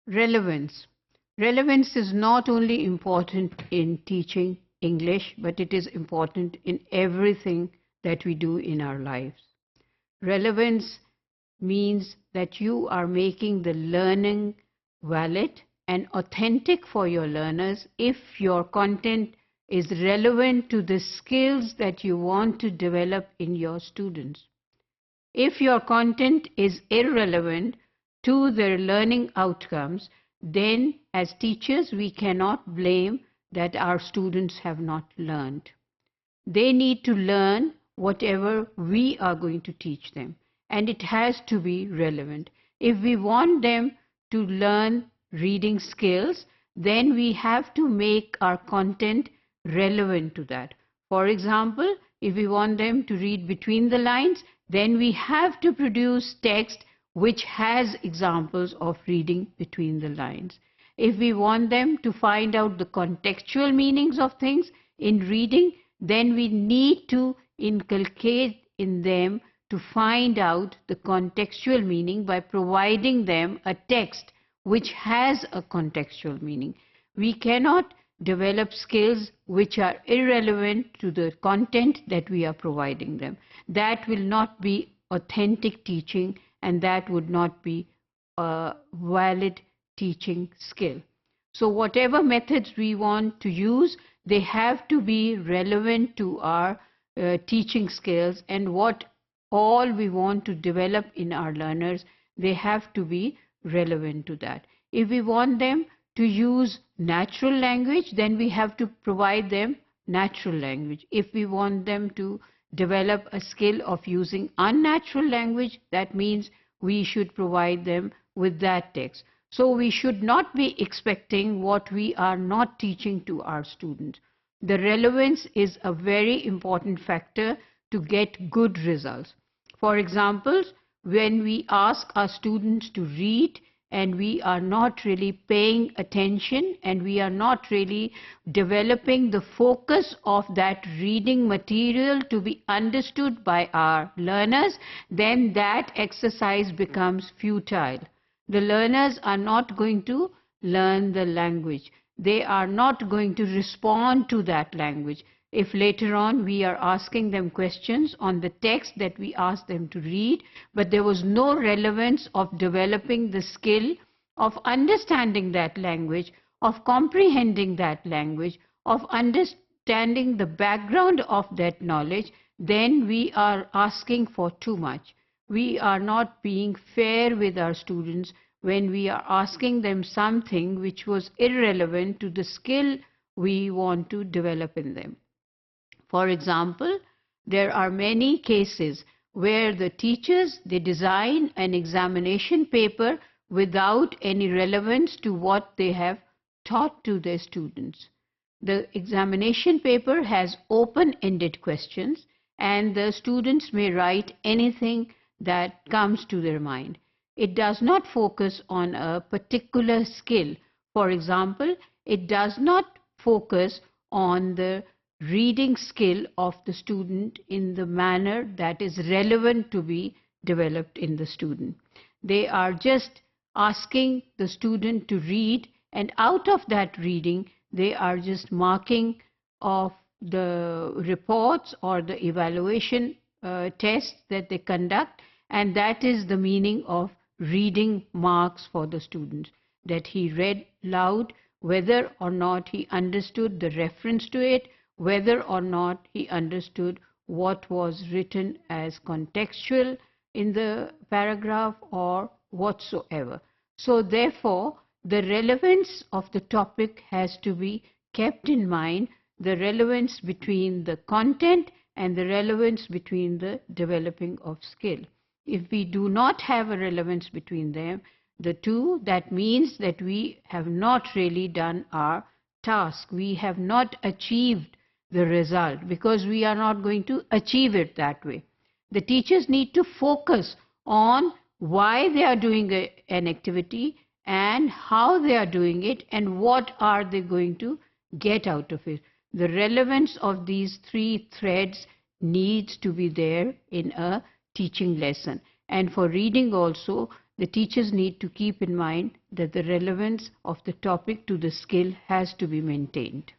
Relevance. Relevance is not only important in teaching English, but it is important in everything that we do in our lives. Relevance means that you are making the learning valid and authentic for your learners if your content is relevant to the skills that you want to develop in your students. If your content is irrelevant to their learning outcomes, then as teachers we cannot blame that our students have not learned. They need to learn whatever we are going to teach them, and it has to be relevant. If we want them to learn reading skills, then we have to make our content relevant to that. For example, if we want them to read between the lines, then we have to produce text which has examples of reading between the lines. If we want them to find out the contextual meanings of things in reading, then we need to inculcate in them to find out the contextual meaning by providing them a text which has a contextual meaning. We cannot develop skills which are irrelevant to the content that we are providing them. That will not be authentic teaching, and that would not be a valid teaching skill. So whatever methods we want to use, they have to be relevant to our teaching skills, and what all we want to develop in our learners, they have to be relevant to that. If we want them to use natural language, then we have to provide them natural language. If we want them to develop a skill of using unnatural language, that means we should provide them with that text. So we should not be expecting what we are not teaching to our students. The relevance is a very important factor to get good results. For example, when we ask our students to read and we are not really paying attention and we are not really developing the focus of that reading material to be understood by our learners, then that exercise becomes futile. The learners are not going to learn the language. They are not going to respond to that language. If later on we are asking them questions on the text that we asked them to read, but there was no relevance of developing the skill of understanding that language, of comprehending that language, of understanding the background of that knowledge, then we are asking for too much. We are not being fair with our students when we are asking them something which was irrelevant to the skill we want to develop in them. For example, there are many cases where the teachers, they design an examination paper without any relevance to what they have taught to their students. The examination paper has open-ended questions, and the students may write anything that comes to their mind. It does not focus on a particular skill. For example, it does not focus on the reading skill of the student in the manner that is relevant to be developed in the student. They are just asking the student to read, and out of that reading, they are just marking of the reports or the evaluation tests that they conduct, and that is the meaning of reading marks for the students, that he read loud, whether or not he understood the reference to it, whether or not he understood what was written as contextual in the paragraph or whatsoever. So therefore, the relevance of the topic has to be kept in mind, the relevance between the content and the relevance between the developing of skill. If we do not have a relevance between them, the two, that means that we have not really done our task. We have not achieved the result because we are not going to achieve it that way. The teachers need to focus on why they are doing an activity and how they are doing it and what are they going to get out of it. The relevance of these three threads needs to be there in a teaching lesson. And for reading also, the teachers need to keep in mind that the relevance of the topic to the skill has to be maintained.